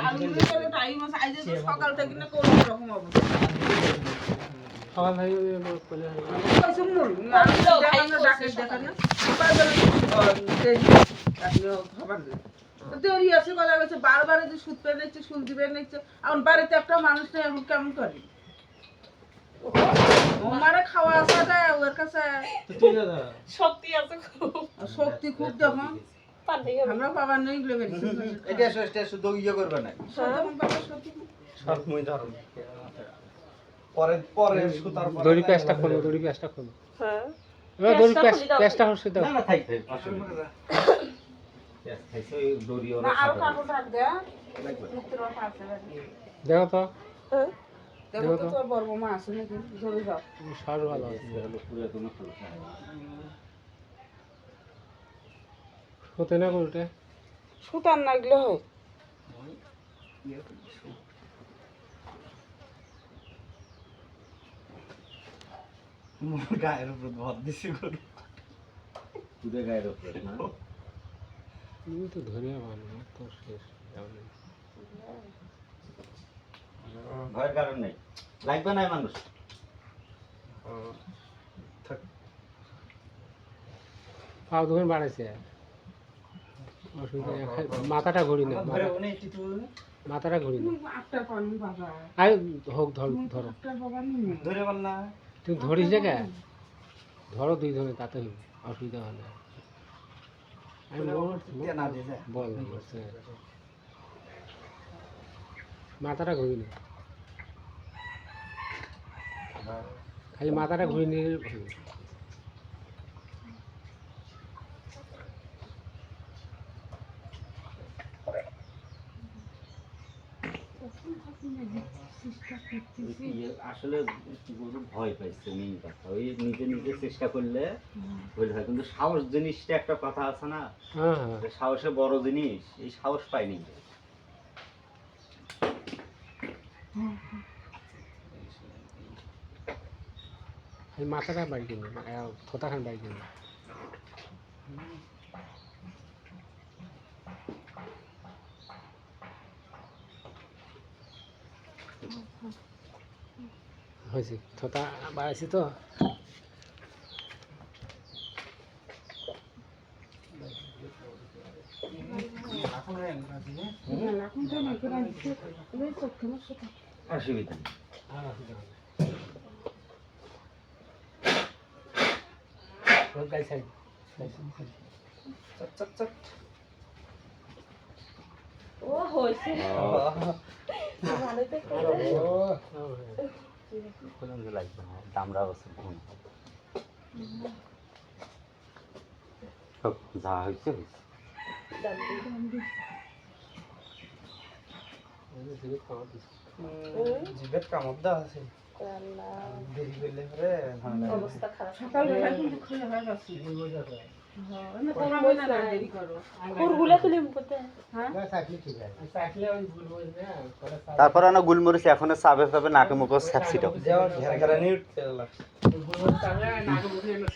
আলুগুলো করে টাইম আছে আইজে তো সকাল থেকে না কোন রকম অবস্থা সকাল থেকে বলে কইছে মুল আমি তো দেখানো ডাকে দেখানো পাগল তেজি আপনিও খবর দেন দেরি আছে কথা কইছে বারবার যে সুদ পেয়ে নিচ্ছে সুদ দিবে নিচ্ছে এখন বাড়িতে একটা মানুষ নেই এখন কেমন করি ওমারে খাওয়া আসাটা ওর কাছে শক্তি আছে খুব শক্তি খুব দেখো আমরা বাবা নেই বলে এটা শুধু ইয়ে করবে না সব মই ধরো পরে পরে সুতার পরে দড়ি পেঁচটা খোলো দড়ি পেঁচটা খোলো হ্যাঁ এবার দড়ি পেঁচটা হচ্ছে দাও না থাক খাইছে দড়ি ওর না আর কাপড় রাখ দে লাগবে মুক্তির কথা আছে দেখো তো দেখো তো তোর বড় মামা আছে নাকি ধরে যাও সার ভালো আছে পুরো তুমি খাও হতে না উল্টে সুতার লাগলে হয় মোর গায়ের উপর ভর দিছি গরু পুরো গায়ের উপর না তুমি তো ধরে ভালো তো শেষ ভয়ের কারণ নেই লাগবে না মানুষ পাও দোকান বাড়াইছে অসুবিধা মাথাটা ঘুরি না মাথাটা ঘুরি না আটটা পানি বাবা আরে হোক ধরো ধরো আটটা বাবা নিয়ে ধরে বল না তুমি ধরিস জায়গা ধরো দুই ধরে তাতে হইবে অসুবিধা হয় না আমি না দিয়ে যায় বল মাথাটা ঘুরি না খালি মাথাটা ঘুরি নিয়ে হইবে আসলে গরু ভয় পাইছে মেইন কথা ওই নিজে নিজে চেষ্টা করলে হইলে হয় কিন্তু সাহস জিনিসটা একটা কথা আছে না হ্যাঁ হ্যাঁ সাহসে বড় জিনিস এই সাহস পাইনি খালি মাথাটা বাড়ি কিনে থোতাখান বাড়ি কিনে হয়েছে থোতা বাড়াইছি তো অসুবিধা নেই ও হইছে ভালো তো লাগবে না দামরা বসে যা হয়েছে হয়েছে জিভের কামড় দেওয়া আছে দেরি করলে পরে অবস্থা খারাপ সকালবেলা কিন্তু খুলে হয় বাসি হ্যাঁ না তোমরা বলে না দেরি করো পুরগুলা তুলি মুখতে হ্যাঁ তারপর না গুলমরিচ এখন চাবে চাবে নাকে মুখে স্যাপসিটাও ঘেরা ঘেরা নিয়ে উঠতে